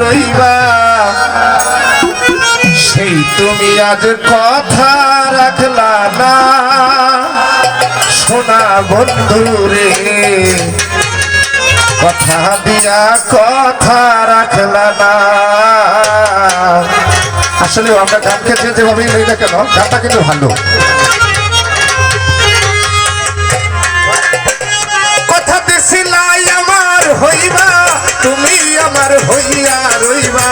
রইবা সেই তুমি আজ কথা রাখলা না সোনা বন্ধু রে কথা দিয়া কথা রাখলা না। আসলে আমরা গান খেতে যেভাবেই নেই না কেন গানটা কিন্তু ভালো। কথা দিছিলাই আমার হইবা তুমি আমার হইয়া রইবা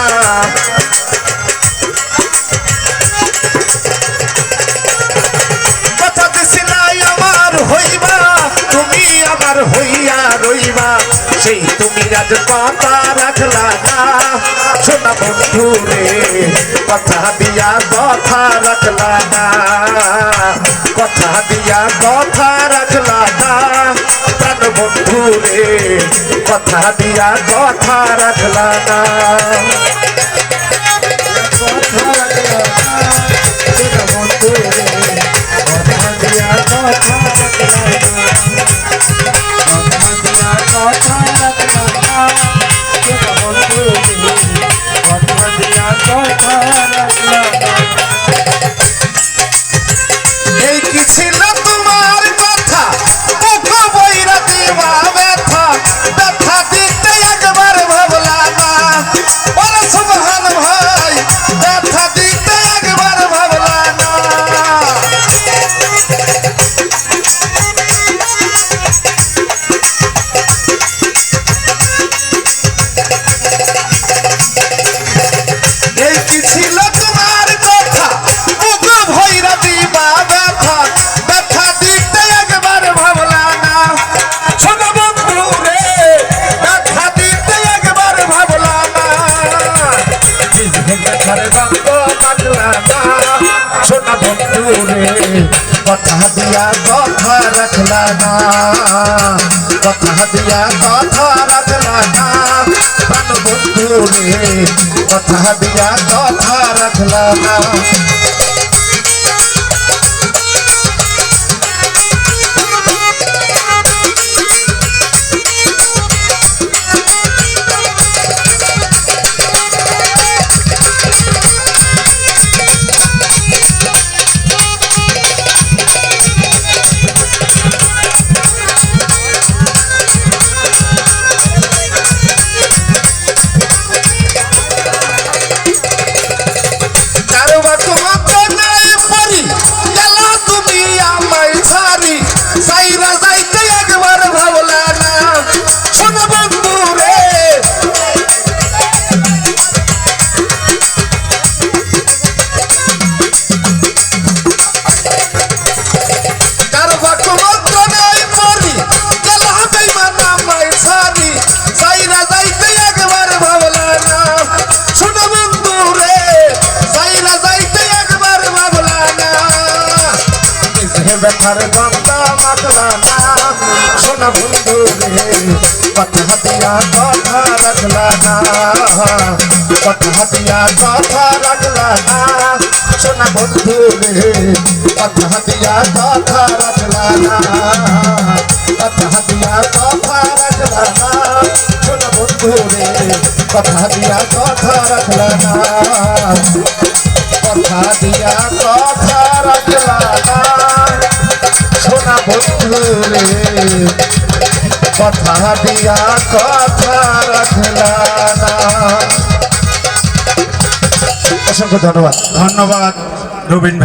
কথা দিছিলাই আমার হইবা তুমি আমার হইয়া রইবা সেই তুমি আজ কথা রাখলা না সোনা বন্ধু রে কথা দিয়া কথা রাখলা না কথা দিয়া কথা রাখলা না প্রাণ বন্ধু রে কথা দিয়া কথা রাখলা না কথা রাখলা না সোনা বন্ধু রে কথা দিয়া কথা রাখলা না কথা দিয়া কথা রাখলা না সোনা বন্ধু রে কথা দিয়া কথা রাখলা না। এই কি ছিল তোমার কথা বুক বইরা দিবা ব্যথা ব্যথা দিতে একবার ভাবলা না ওরে সুবহান ভাই ব্যথা দিতে একবার ভাবলা না। এই কি ছিল তোমার কথা বুক ভইরা দিবা ব্যথা ব্যথা দিতে একবার ভাবলা না সোনা বন্ধু রে ব্যথা দিতে একবার ভাবলা না ব্যথার গন্ধ বাজলা না সোনা বন্ধু রে কথা দিয়া কথা রাখলা না কথা দিয়া কথা রাখলা না প্রাণ বন্ধু রে কথা দিয়া কথা রাখলা না। ব্যথার গন্ধ মাখলা না সোনা বন্ধু রে কথা দিয়া কথা রাখলা না কথা দিয়া কথা রাখলা না সোনা বন্ধু রে কথা দিয়া কথা রাখলা না কথা দিয়া কথা রাখলা না সোনা বন্ধু রে কথা দিয়া কথা রাখলা না কথা দিয়া কথা রাখলা না সোনা বন্ধু রে কথা দিয়া কথা রাখলা না। অসংখ্য ধন্যবাদ। ধন্যবাদ রবিন ভাই।